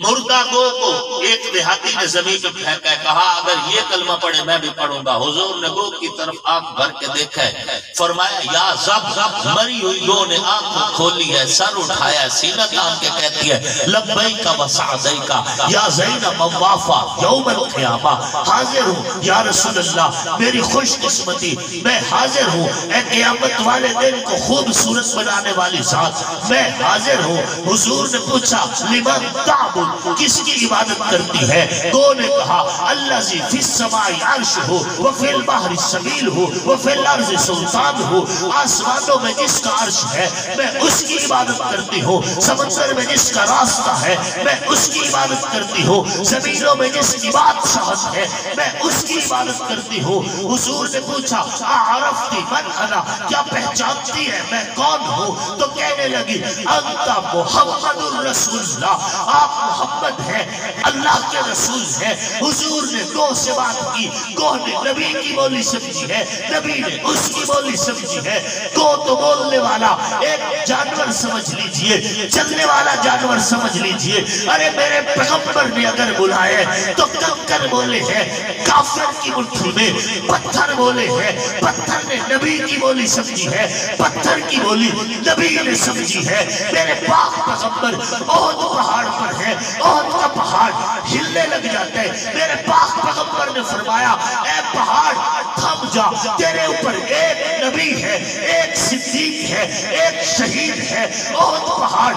مردہ گو کو ایک دیہاتی نے زمین پہ پھینکا، کہا اگر یہ کلمہ پڑھے میں بھی پڑھوں گا۔ حضور نے گو کی طرف آنکھ بھر کے دیکھا ہے، فرمایا یا زب، مری ہوئی گو نے آنکھ کھولی ہے، سر اٹھایا، سینہ تان کے کہتی ہے لبیک و سعدیک یا زینب موافا یوم القیامہ، حاضر ہوں یا رسول اللہ، میری خوش قسمتی، میں حاضر ہوں اے قیامت والے دن کو خوبصورت بنانے والی ذات، میں حاضر ہوں۔ حضور نے پوچھا لمن تعبد، کس کی عبادت کرتی ہے؟ گو نے کہا الذی فی السماء عرش ہو وفی البحر سبیل ہو وفی الارض سلطان ہو، آسمانوں میں جس کا عرش ہے میں اس کی عبادت کرتی ہوں، سمندر میں جس کا راستہ ہے میں اس کی عبادت کرتی ہوں، زمینوں میں جس کی بادشاہت ہے میں اس کی عبادت کرتی ہوں۔ حضور نے پوچھا اعرفتی من انا، کیا پہچانتی ہے میں کون ہوں؟ تو کہنے لگی انت محمد الرسول اللہ، آپ محمد ہے، اللہ کے رسول ہے۔ حضور نے گو سے بات کی، گو نے نبی کی بولی سمجھی ہے، نبی نے اس کی بولی سمجھی ہے۔ گو تو بولنے والا ایک جانور سمجھ لیجئے، چلنے والا جانور سمجھ لیجئے۔ ارے میرے پیغمبر نے اگر بلائے تو کنکر بولے ہیں، کافر کی مٹھی میں پتھر بولے ہیں، پتھر نے نبی کی بولی سمجھی ہے، پتھر کی بولی نبی نے سمجھی ہے۔ میرے پاک پیغمبر احد پہاڑ پر ہے، احد کا پہاڑ ہلنے لگ جاتا ہے، میرے پاک پیغمبر نے فرمایا اے پہاڑ تھم جا، تیرے اوپر ایک نبی ہے، ایک صدیق ہے، ایک شہید ہے۔ احد پہاڑ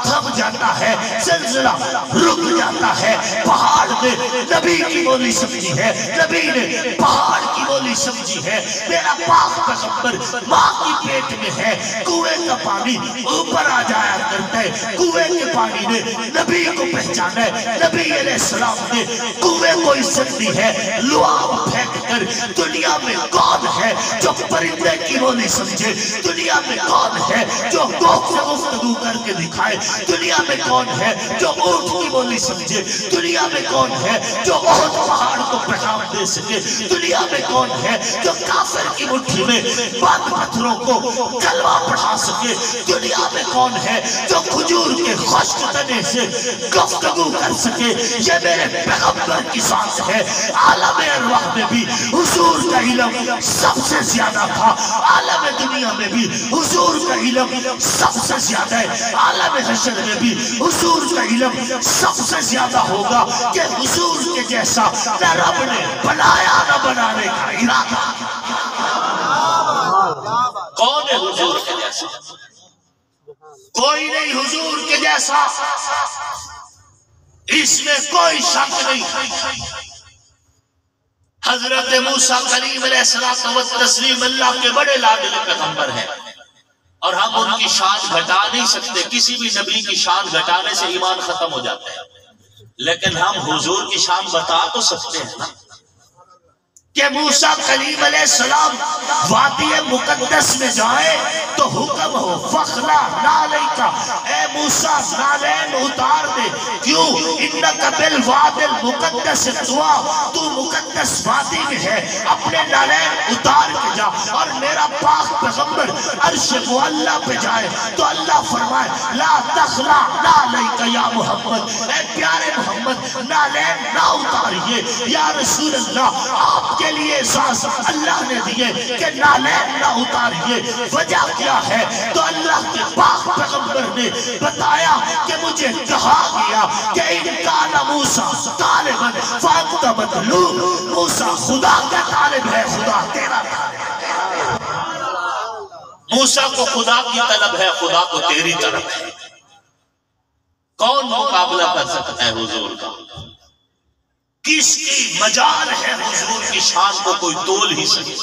تھم جاتا ہے، زلزلہ رک جاتا ہے، پہاڑ نے نبی کی بولی سمجھی ہے، نبی نے پہاڑ کی بولی سمجھی ہے۔ میرا پاک پیغمبر ماں کی پیٹ میں ہے، کنویں کا پانی اوپر آ جایا کرتا ہے، کنویں کے پانی نے نبی کو پہچانا ہے، نبی علیہ السلام نے کنویں کو عزت دی ہے۔ لعاب پھینک کر دنیا میں کون ہے جو پرندے کی بولی سمجھے؟ دنیا میں کون ہے جو گوک سے گفتگو کر کے دکھائے؟ دنیا میں کون ہے جو اونٹ کی بولی سمجھے؟ دنیا میں کون ہے جو احد پہاڑ کو پیغام دے سکے؟ دنیا میں کون ہے جو کافر کی مٹھی میں بند پتھروں کو کلمہ پڑھا سکے؟ دنیا میں کون ہے جو کھجور کے خشک تنے سے گفتگو کر سکے؟ یہ میرے پیغمبر کی ذات ہے۔ عالم ارواح میں بھی حضور کا علم سب سے زیادہ تھا، عالم دنیا میں بھی حضور کا علم سب سے زیادہ ہے، عالم حشر میں بھی حضور کا علم سب سے زیادہ ہوگا کہ حضور کے جیسا نہ رب نے بنایا نہ بنانے کا ارادہ۔ کون ہے حضور کے جیسا؟ کوئی نہیں حضور کے جیسا، اس میں کوئی شک نہیں۔ حضرت موسیٰ کلیم علیہ السلام اللہ کے بڑے لاڈلے پیغمبر ہیں، اور ہم ان کی شان گھٹا نہیں سکتے۔ کسی بھی نبی کی شان گھٹانے سے ایمان ختم ہو جاتا ہے، لیکن ہم حضور کی شان بتا تو سکتے ہیں نا کہ موسیٰ کلیم علیہ السلام وادی مقدس میں جائیں تو حکم ہو فخلا نالیکا، اے موسیٰ نالین اتار دے۔ کیوں؟ انکا بالواد المقدس طوا، تو مقدس وادی میں ہے، اپنے نالین اتار کے جا۔ اور میرا پاک پیغمبر عرش معلیٰ پہ جائے تو اللہ فرمائے لا تخلا نالیکا یا محمد، اے پیارے محمد نالین نہ اتاریے۔ یا رسول اللہ آپ کے لیے احساس اللہ نے دیے کہ نالین نہ اتاریے، وجہ کیا ہے؟ تو اللہ کے پاک پیغمبر نے بتایا کہ مجھے کہا گیا کہ انکان موسیٰ طالباً فانت مطلوب، موسیٰ خدا کا طالب ہے، خدا تیرا طالب ہے۔ موسیٰ کو خدا کی طلب ہے، خدا کو تیری طلب ہے۔ کون مقابلہ کر سکتا ہے حضور کا؟ کس کی مجال ہے حضور کی شان کو کوئی تول ہی سکے؟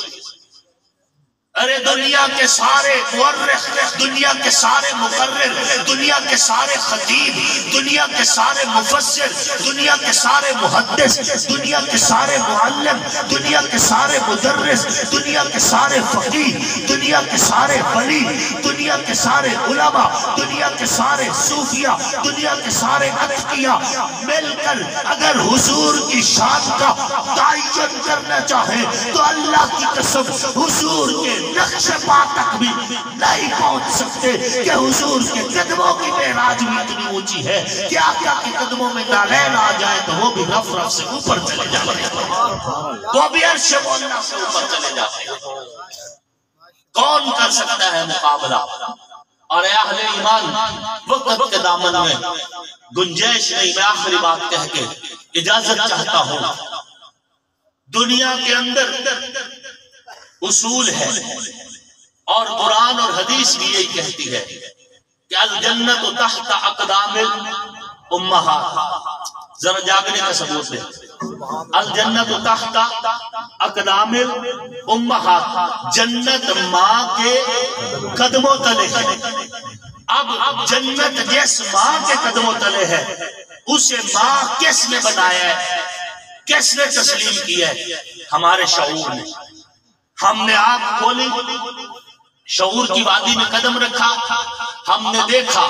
ارے دنیا کے سارے مورخ، دنیا کے سارے مقرر، دنیا کے سارے خطیب، دنیا کے سارے مفسر، دنیا کے سارے محدث، دنیا کے سارے معلم، دنیا کے سارے مدرس، دنیا کے سارے فقیہ، دنیا کے سارے ولی، دنیا کے سارے علماء، دنیا کے سارے صوفیہ، دنیا کے سارے اتقیاء مل کر اگر حضور کی شان کا تعین کرنا چاہے تو اللہ کی قسم حضور کے نقش پا تک بھی نہیں پہنچ سکتے کہ حضور کے قدموں کی معراج بھی اتنی اونچی ہے کہ آقا کے قدموں میں نالین آ جائے تو وہ بھی رف رف سے اوپر چلے جاتے ہیں، وہ بھی عرش مولا سے اوپر چلے جاتے ہیں۔ کون کر سکتا ہے مقابلہ؟ اور اے اہل ایمان، وقت کے دامن میں گنجائش نہیں، میں آخری بات کہہ کے اجازت چاہتا ہوں۔ دنیا کے اندر اصول ہے اور قرآن اور حدیث بھی یہی کہتی ہے کہ الجنت تحت اقدام الامہات، ذرا جاگنے کا ثبوت دے، الجنت تحت اقدام الامہات، جنت ماں کے قدموں تلے ہے۔ اب جنت جس ماں کے قدموں تلے ہے اسے ماں کس نے بنایا ہے، کس نے تسلیم کیا ہے؟ ہمارے شعور نے۔ ہم نے آنکھ کھولی، شعور کی وادی میں قدم رکھا، ہم نے دیکھا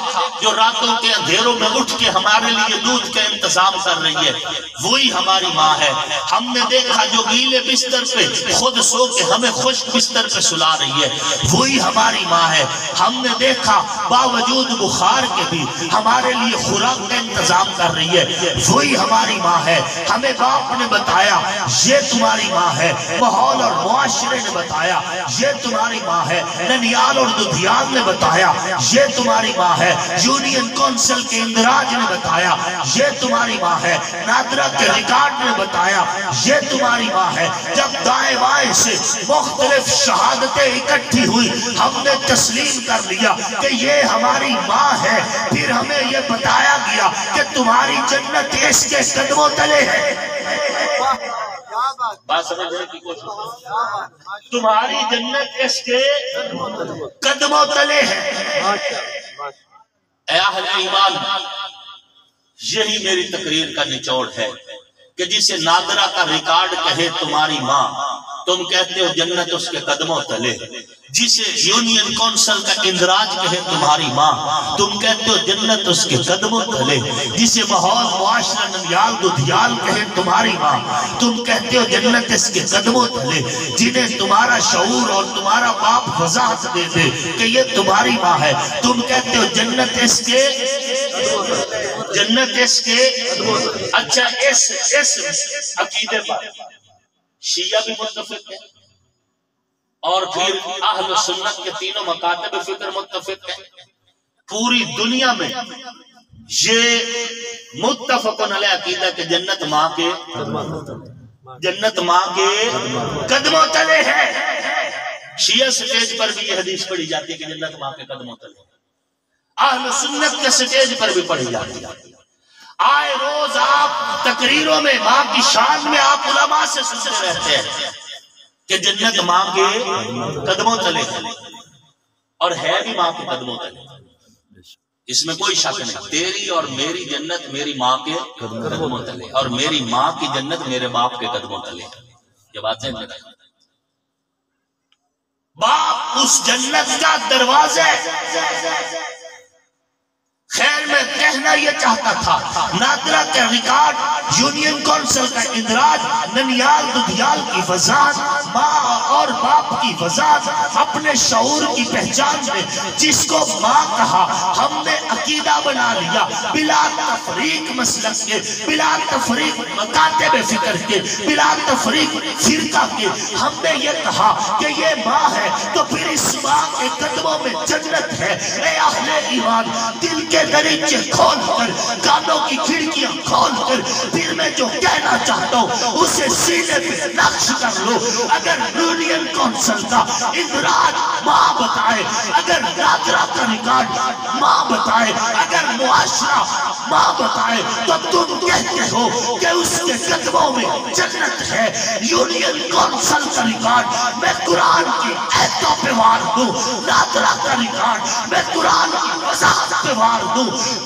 جو راتوں کے اندھیروں میں اٹھ کے ہمارے لیے دودھ کا انتظام کر رہی ہے وہی ہماری ماں ہے۔ ہم نے دیکھا جو گیلے بستر پہ خود سو کے ہمیں خشک بستر پہ سلا رہی ہے وہی ہماری ماں ہے۔ ہم نے دیکھا باوجود بخار کے بھی ہمارے لیے خوراک کا انتظام کر رہی ہے وہی ہماری ماں ہے۔ ہمیں باپ نے بتایا یہ تمہاری ماں ہے، ماحول اور معاشرے نے بتایا یہ تمہاری ماں ہے، ننیال اور دودھیال نے بتایا یہ تمہاری ماں ہے، یونین کونسل کے اندراج نے بتایا یہ تمہاری ماں ہے، نادرہ کے ریکارڈ نے بتایا یہ تمہاری ماں ہے۔ جب دائیں بائیں سے مختلف شہادتیں اکٹھی ہوئی ہم نے تسلیم کر لیا کہ یہ ہماری ماں ہے، پھر ہمیں یہ بتایا گیا کہ تمہاری جنت اس کے قدموں تلے ہے۔ بات سمجھنے کی کوشش، تمہاری جنت اس کے قدموں تلے ہے۔ اے اہل ایمان، یہی میری تقریر کا نچوڑ ہے کہ جسے نادرہ کا ریکارڈ کہے تمہاری ماں، تم کہتے ہو جنت اس کے قدموں تلے۔ جسے یونین کونسل کا اندراج کہے تمہاری ماں، تم کہتے ہو جنت اس کے قدموں تلے۔ جسے ماحول معاشرہ ننیال دودھیال کہے تمہاری ماں، تم کہتے ہو جنت اس کے قدموں تلے۔ جنہیں تمہارا شعور اور تمہارا باپ وضاحت دے دے کہ یہ تمہاری ماں ہے، تم کہتے ہو جنت اس کے اچھا اس عقیدے پر شیعہ بھی متفق ہے اور پھر اہل سنت کے تینوں مکاتب فکر متفق ہے۔ پوری دنیا میں یہ متفقن علیہ عقیدہ کہ جنت ماں کے قدموں تلے ہے۔ شیعہ سٹیج پر بھی یہ حدیث پڑھی جاتی ہے کہ جنت ماں کے قدموں تلے، اہل سنت کے سٹیج پر بھی پڑھی جاتی ہے۔ آئے روز آپ تقریروں میں ماں کی شان میں آپ علماء سے سنتے رہتے ہیں کہ جنت ماں کے قدموں تلے ہے، اور ہے بھی ماں کے قدموں تلے، اس میں کوئی شک نہیں۔ تیری اور میری جنت میری ماں کے قدموں تلے، اور میری ماں کی جنت میرے باپ کے قدموں تلے۔ یہ باتیں باپ اس جنت کا دروازے، خیر میں کہنا یہ چاہتا تھا نادرہ کا ریکارڈ، یونین کونسل کا اندراج، ننیال دودھیال کی وضاحت، ماں اور باپ کی وضاحت، اپنے شعور کی پہچان میں جس کو ماں کہا ہم نے عقیدہ بنا لیا، بلا تفریق مسلک کے، بلا تفریق مکاتب فکر کے، بلا تفریق فرقہ کے، ہم نے یہ کہا کہ یہ ماں ہے تو پھر اس ماں کے قدموں میں جنت ہے۔ اے اہل ایمان، دل کے دریچے کھول کر، کانوں کی کھڑکیاں کھول کر، پھر میں جو کہنا چاہتا ہوں اسے سینے پہ نقش کر لو۔ اگر یونین کونسل کا اندراج ماں بتائے، اگر نادرہ کا ریکارڈ ماں بتائے، اگر معاشرہ ماں بتائے، تو تم کہتے ہو کہ اس کے قدموں میں جنت ہے۔ یونین کونسل کا ریکارڈ میں قرآن کی آیتوں پہ وار دوں، نادرہ کا ریکارڈ میں قرآن کی وضاحت پہ وار دوں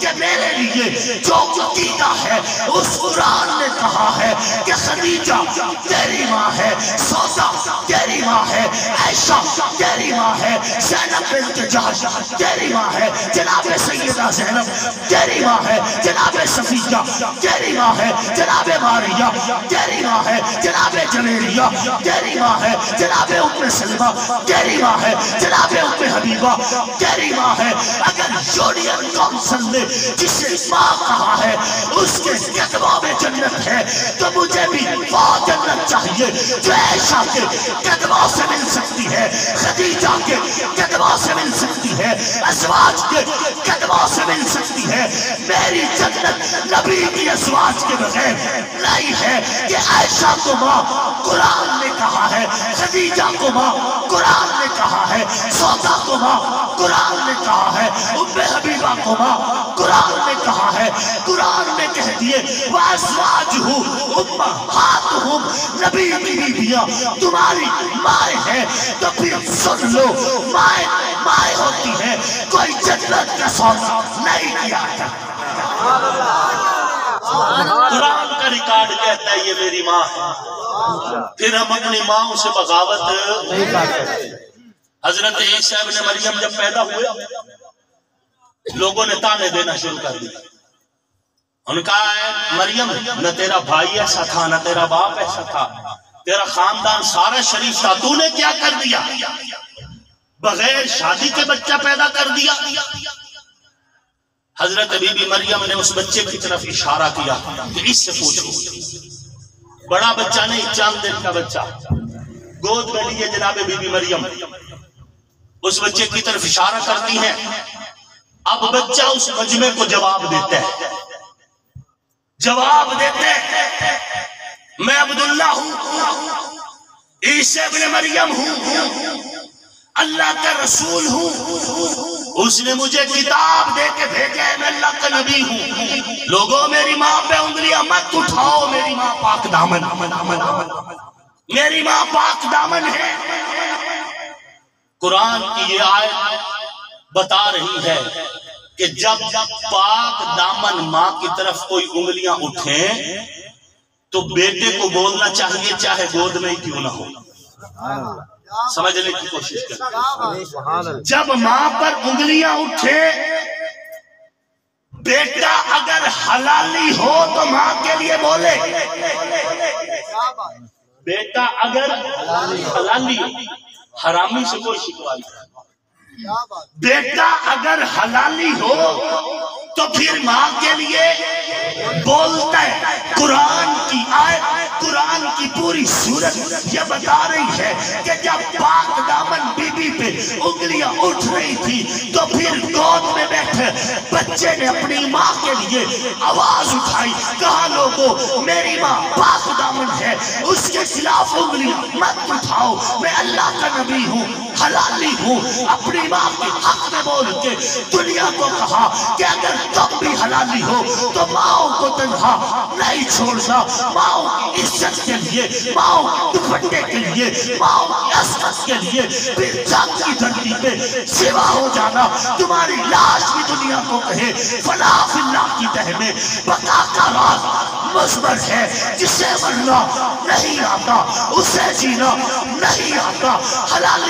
کہ میرے لیے جو عقیدہ ہے اس قرآن نے کہا ہے کہ خدیجہ تیری ماں ہے، سودا تیری ماں ہے، عائشہ تیری ماں ہے، زینب بنت جحش تیری ماں ہے، جناب سیدہ زینب تیری ماں ہے، جناب صفیہ تیری ماں ہے جناب ماریہ، تیری ماں ہے جناب جویریہ، تیری ماں ہے جناب ام سلمہ، تیری ماں ہے جناب ام حبیبہ، تیری ماں ہے۔ اگر یونین کونسل نے جسے ماں کہا ہے اس کے قدموں میں جنت ہے تو مجھے بھی وہ جنت چاہیے جو عائشہ کے قدموں سے مل سکتی ہے، خدیجہ کے قدموں سے مل سکتی ہے، ازواج کے قدموں سے مل سکتی ہے۔ میری جنت نبی کی ازواج کے بغیر نہیں ہے کہ عائشہ کو ماں قرآن نے کہا ہے، خدیجہ کو ماں قرآن نے کہا ہے، سودا کو ماں قرآن نے کہا ہے، ام حبیبہ کو ماں قرآن نے کہا ہے۔ قرآن نے کہہ دیے وَأَزْوَاجُهُ أُمَّهَاتُهُمْ، نبی کی بیویاں تمہاری مائیں ہیں، تو پھر سن لو مائیں ہوتی ہیں، کوئی جنت کا سودا نہیں کیا جاتا۔ قرآن کا ریکارڈ کہتا ہے یہ میری ماں ہے، پھر ہم اپنی ماں سے بغاوت نہیں کرتے۔ حضرت عیسیٰ ابن مریم جب پیدا ہوئے لوگوں نے تانے دینا شروع کر دیا، ان کا ہے مریم نہ تیرا بھائی ایسا تھا نہ تیرا باپ ایسا تھا، تیرا خاندان سارا شریف تھا، تو نے کیا کر دیا، بغیر شادی کے بچہ پیدا کر دیا۔ حضرت بی بی مریم نے اس بچے کی طرف اشارہ کیا کہ اس سے پوچھو، بڑا بچہ نہیں، چاند دن کا بچہ گود میں لیے جناب بی بی مریم اس بچے کی طرف اشارہ کرتی ہے۔ اب بچہ اس مجمع کو جواب دیتا ہے، جواب دیتے میں عبداللہ ہوں، عیسیٰ ابن مریم ہوں، اللہ کا رسول ہوں، اس نے مجھے کتاب دے کے بھیجا ہے، میں اللہ کا نبی ہوں۔ لوگوں میری ماں پہ انگلیاں مت اٹھاؤ، میری ماں پاک دامن، میری ماں پاک دامن ہے۔ قرآن کی یہ آیت بتا رہی ہے کہ جب پاک دامن ماں کی طرف کوئی انگلیاں اٹھیں تو بیٹے کو بولنا چاہیے چاہے گود میں ہی کیوں نہ ہو۔ سمجھنے کی کوشش کریں، جب ماں پر انگلیاں اٹھے بیٹا اگر حلالی ہو تو ماں کے لیے بولے، بیٹا اگر حلالی ہو، حرامی سے کوئی شکوا نہیں، بیٹا اگر حلالی ہو تو پھر ماں کے لیے بولتا ہے۔ قرآن کی آیت، قرآن کی پوری سورت یہ بتا رہی ہے کہ جب پاک دامن بی بی پہ انگلیاں اٹھ رہی تھی تو پھر گود میں بیٹھے بچے نے اپنی ماں کے لیے آواز اٹھائی، کہا لوگوں میری ماں پاک دامن ہے، اس کے خلاف انگلیاں مت اٹھاؤ، میں اللہ کا نبی ہوں، حلالی ہوں۔ اپنی ماں کے حق میں بول کے دنیا کو کہا کہ اگر تم بھی حلالی ہو تو ماؤں کو تنہا نہیں چھوڑنا، ماؤں کی عزت کے لیے، ماؤں کے دوپٹے کے لیے، ماؤں کی عصمت کے لیے پھر جنگ کی دھرتی پہ سوا ہو جانا۔ تمہاری لاش بھی دنیا کو کہے فلا فی اللہ کی تہ میں بقا کا راز مثبت ہے، جسے مرنا نہیں آتا اسے جینا نہیں آتا۔ حلالی